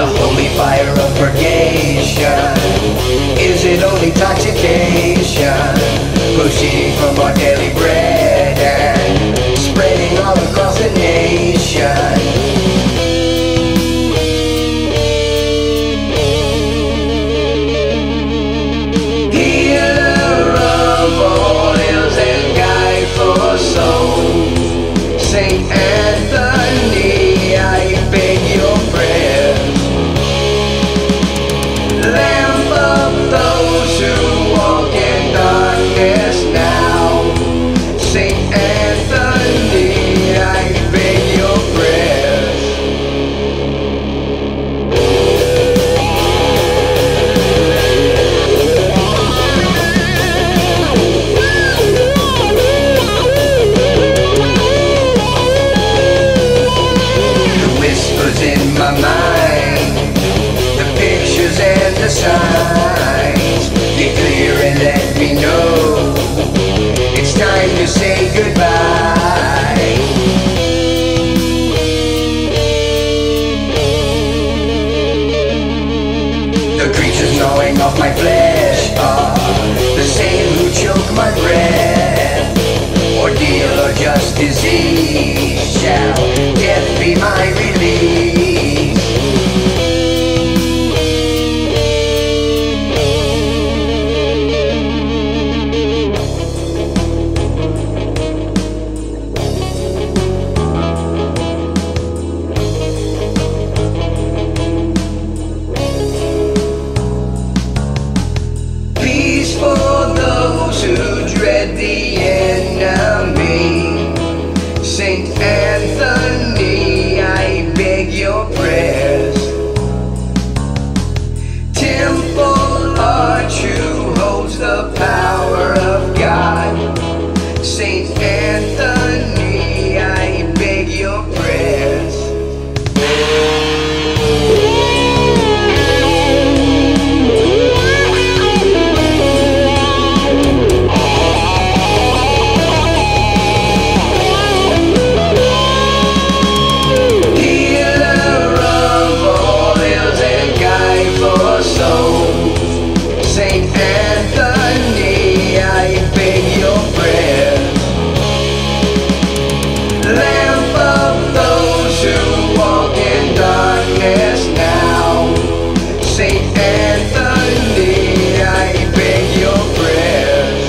the holy fire of purgation? Is it only intoxication? Pushing from our daily bread and spreading all across the nation. Healer of all ills and guide for souls, Saint Anthony, I beg your prayers. Lamp of those who walk in darkness now, Saint Anthony, I beg your prayers. The whispers in my mind, the pictures and the signs, get clear and let me know it's time to say goodbye. The creatures gnawing off my flesh are the same who choke my breath. Ordeal or just disease, shall death be my release? Peace for those who dread the enemy. Saint Anthony, I beg your prayers. Temple arch who holds the power of God, Saint Anthony, I beg your prayers. Saint Anthony, I beg your prayers. Lamp of those who walk in darkness now, Saint Anthony, I beg your prayers.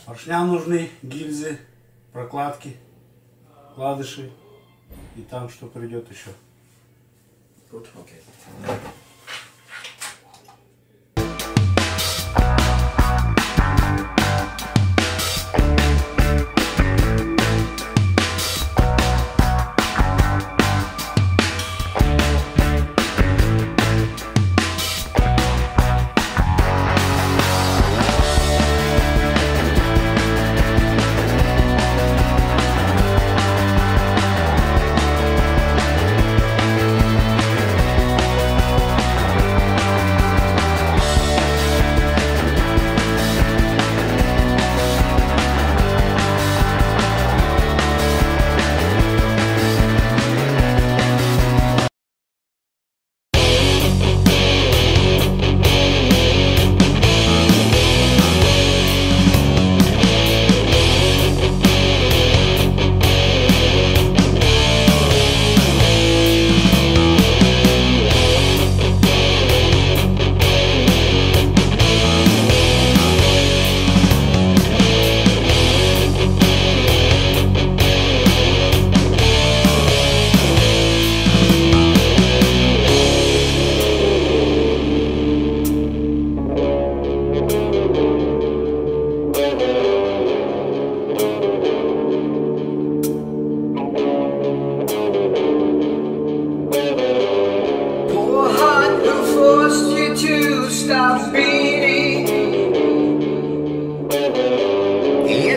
Поршням нужны гильзы, прокладки, вкладыши и там что придет еще. Gut, okay.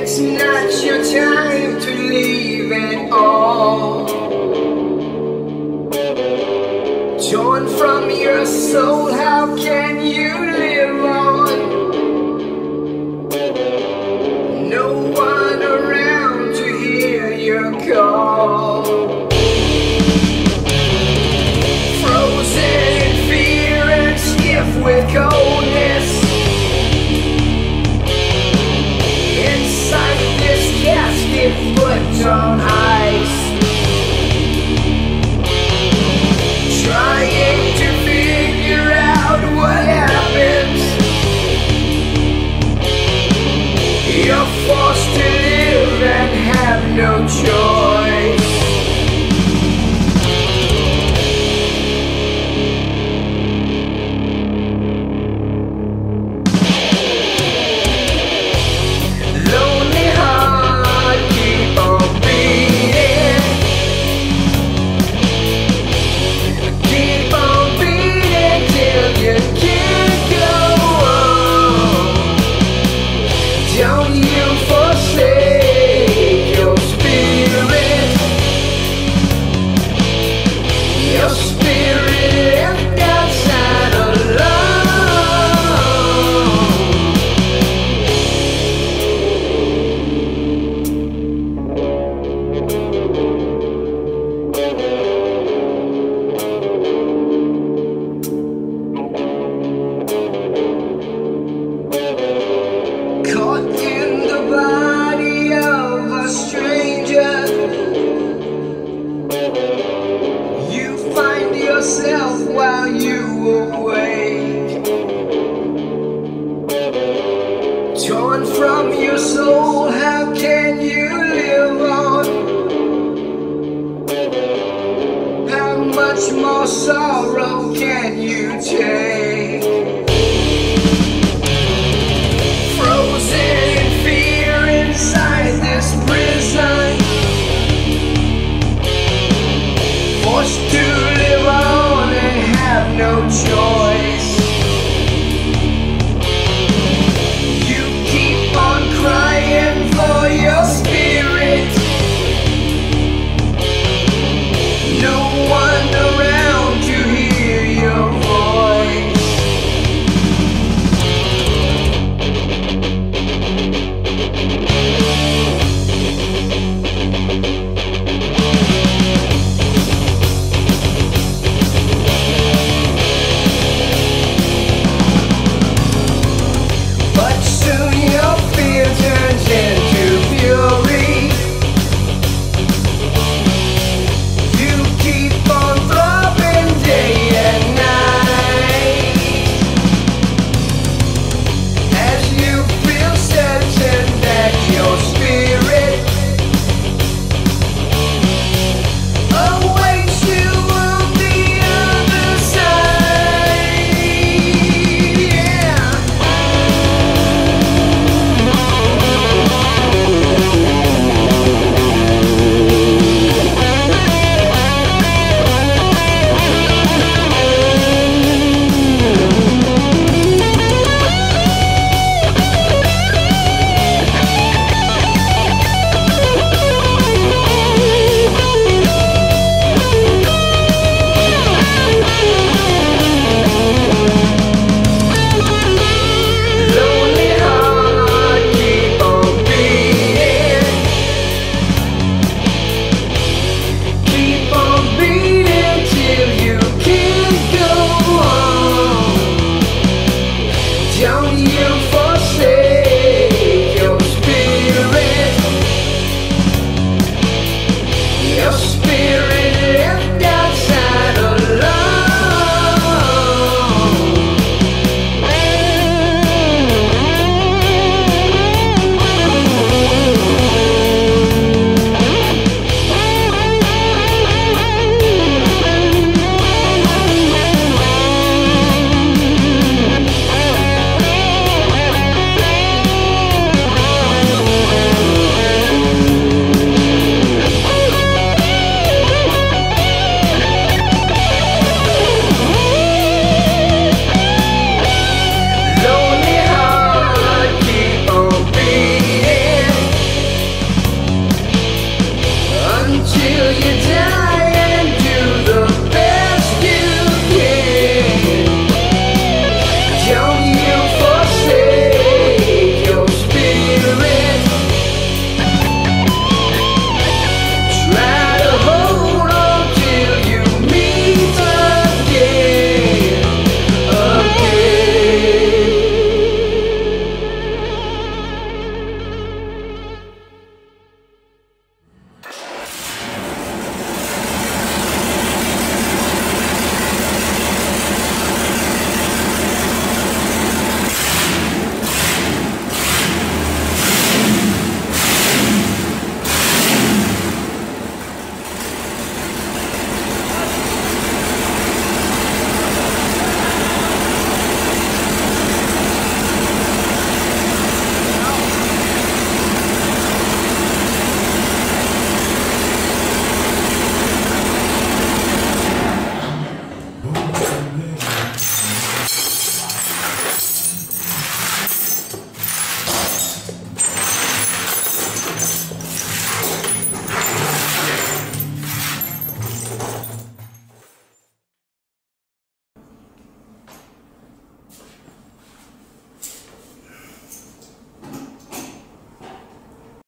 It's not your time to leave at all. Torn from your soul, how can you live on? No one around to hear your call. Frozen in fear and stiff with coldness. Inside this casket put on ice. Trying to figure out what happens. You're forced to live and have no choice. Lonely heart, keep on beating. Keep on beating till you can't go on. Don't you forsake your spirit. Your spirit left outside alone. Caught in the body of a stranger, you find yourself while you awake. Torn from your soul, how can you live on? How much more sorrow can you take?